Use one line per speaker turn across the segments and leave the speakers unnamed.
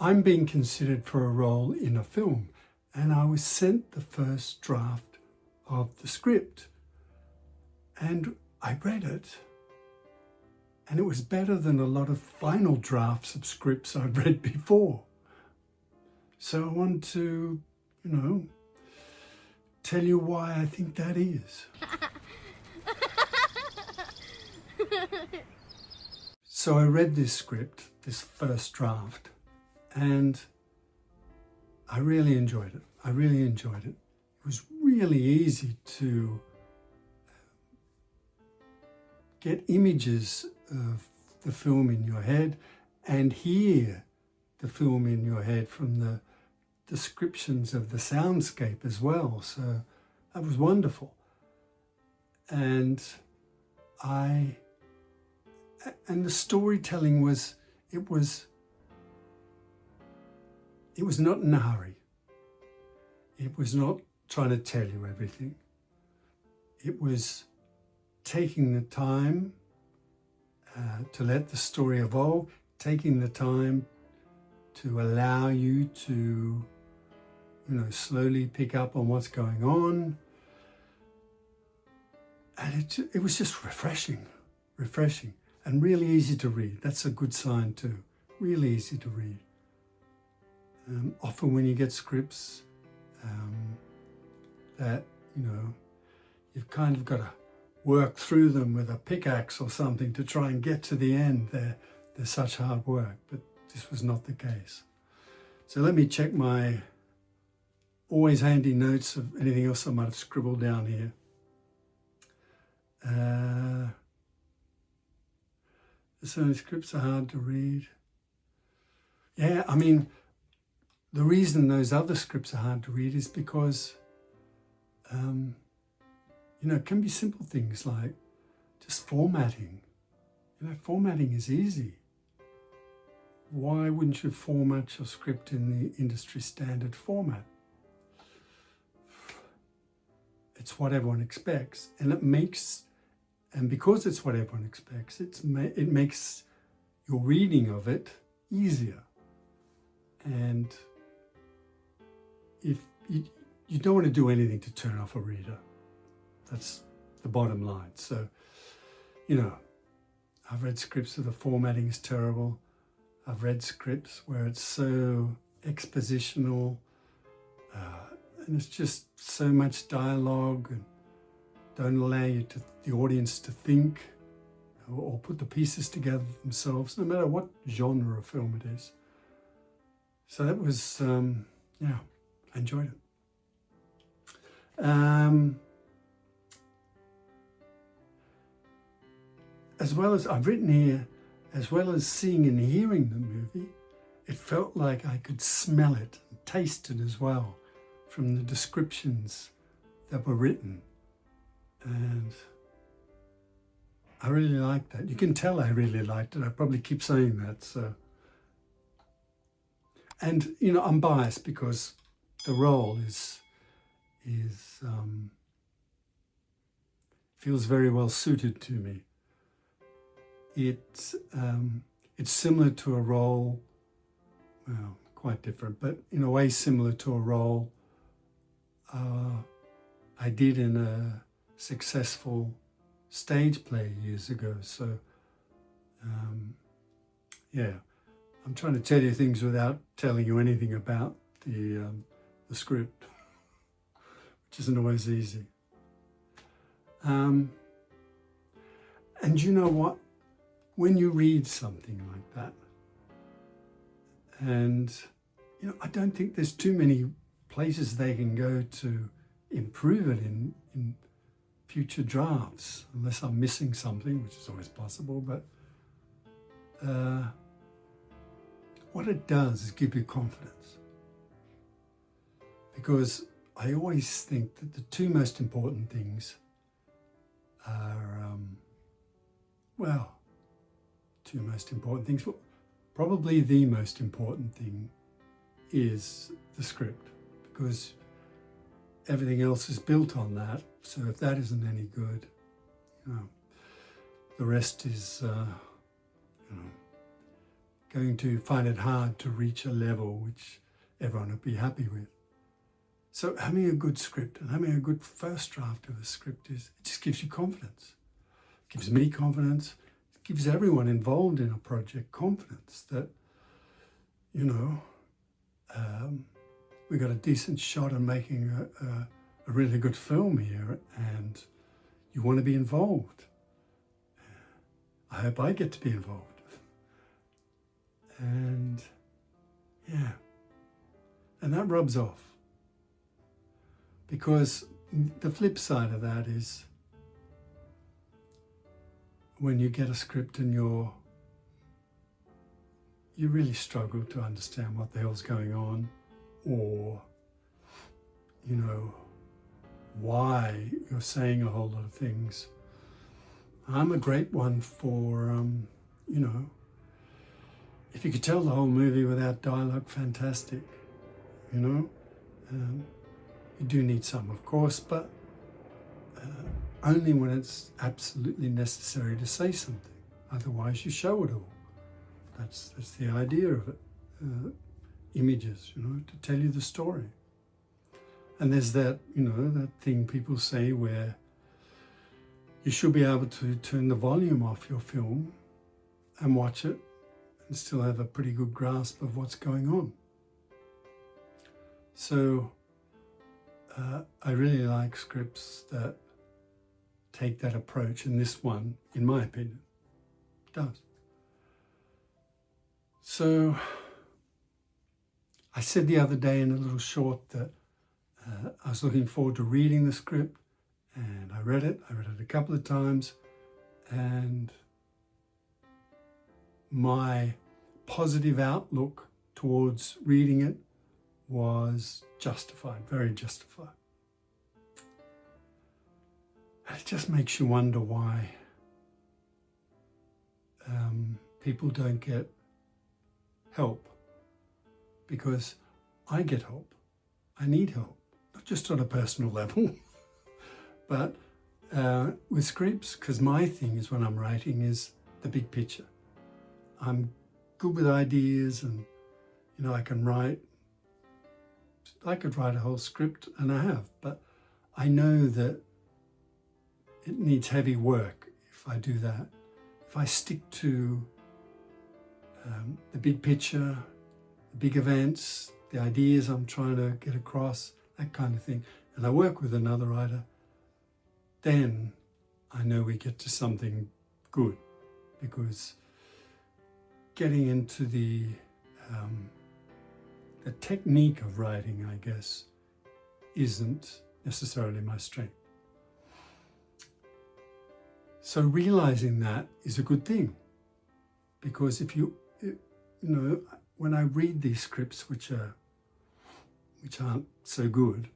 I'm being considered for a role in a film, and I was sent the first draft of the script, and I read it, and it was better than a lot of final drafts of scripts I've read before. So I want to, tell you why I think that is. So I read this script, this first draft, and I really enjoyed it. I really enjoyed it. It was really easy to get images of the film in your head and hear the film in your head from the descriptions of the soundscape as well. So that was wonderful. And the storytelling was not in a hurry. It was not trying to tell you everything. It was taking the time to let the story evolve, taking the time to allow you to, slowly pick up on what's going on. And it was just refreshing, and really easy to read. That's a good sign too. Really easy to read. Often when you get scripts that, you've kind of got to work through them with a pickaxe or something to try and get to the end. They're such hard work, but this was not the case. So let me check my always handy notes of anything else I might have scribbled down here. So scripts are hard to read. Yeah, I mean, the reason those other scripts are hard to read is because, it can be simple things like just formatting. Formatting is easy. Why wouldn't you format your script in the industry standard format? It's what everyone expects, and because it's what everyone expects, it makes your reading of it easier. And if you don't want to do anything to turn off a reader, that's the bottom line. So, I've read scripts where the formatting is terrible. I've read scripts where it's so expositional, and it's just so much dialogue and don't allow the audience to think or put the pieces together themselves, no matter what genre of film it is. So that was, I enjoyed it. As well as I've written here, as well as seeing and hearing the movie, it felt like I could smell it and taste it as well from the descriptions that were written. And I really liked that. You can tell I really liked it. I probably keep saying that. So, and I'm biased because the role feels very well suited to me. It's similar to a role, well, quite different, but in a way similar to a role I did in a successful stage play years ago. So, I'm trying to tell you things without telling you anything about the script, which isn't always easy. And you know what? When you read something like that, and I don't think there's too many places they can go to improve it in future drafts, unless I'm missing something, which is always possible. But what it does is give you confidence, because I always think that the two most important things are, two most important things. Probably the most important thing is the script, because everything else is built on that. So if that isn't any good, the rest is, going to find it hard to reach a level which everyone would be happy with. So having a good script and having a good first draft of a script it just gives you confidence. It gives me confidence. It gives everyone involved in a project confidence that, you know, we got a decent shot at making a really good film here, and you want to be involved. I hope I get to be involved. And yeah, and that rubs off. Because the flip side of that is when you get a script and you really struggle to understand what the hell's going on, or, you know, why you're saying a whole lot of things. I'm a great one for, you know, if you could tell the whole movie without dialogue, fantastic, you know. You do need some, of course, but only when it's absolutely necessary to say something. Otherwise, you show it all. That's the idea of it. Images, you know, to tell you the story. And there's that, you know, that thing people say where you should be able to turn the volume off your film and watch it and still have a pretty good grasp of what's going on. So I really like scripts that take that approach, and this one, in my opinion, does. So I said the other day in a little short that I was looking forward to reading the script, and I read it a couple of times, and my positive outlook towards reading it was justified, very justified. It just makes you wonder why people don't get help, because I get help. I need help, not just on a personal level, but with scripts, because my thing is when I'm writing is the big picture. I'm good with ideas, and, you know, I could write a whole script, and I have, but I know that it needs heavy work if I do that. If I stick to the big picture, the big events, the ideas I'm trying to get across, that kind of thing, and I work with another writer, then I know we get to something good, because getting into the technique of writing, I guess, isn't necessarily my strength. So realizing that is a good thing, because if you know, when I read these scripts which aren't so good,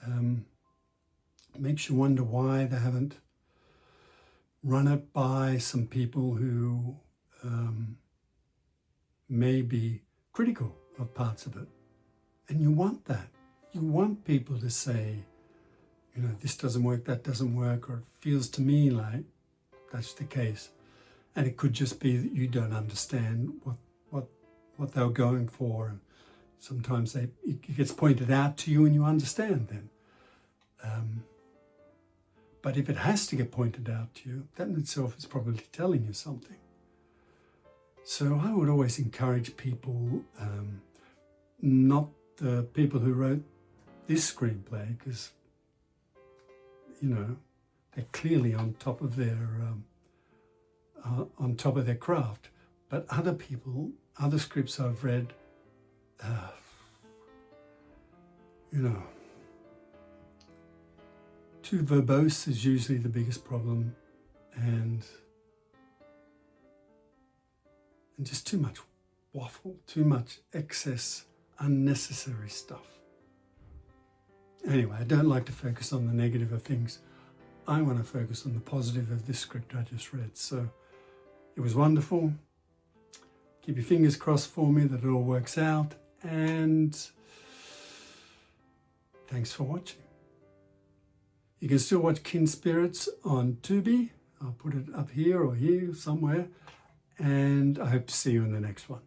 it makes you wonder why they haven't run it by some people who may be critical of parts of it. And you want that. You want people to say, you know, this doesn't work, that doesn't work, or it feels to me like that's the case. And it could just be that you don't understand what they're going for. And sometimes it gets pointed out to you and you understand then. But if it has to get pointed out to you, that in itself is probably telling you something. So I would always encourage people, not the people who wrote this screenplay, because, you know, they're clearly on top of their craft. But other people, other scripts I've read, you know, too verbose is usually the biggest problem, and just too much waffle, too much excess, unnecessary stuff. Anyway, I don't like to focus on the negative of things. I want to focus on the positive of this script I just read. So it was wonderful. Keep your fingers crossed for me that it all works out, and thanks for watching. You can still watch Kin Spirits on Tubi. I'll put it up here or here somewhere. and I hope to see you in the next one.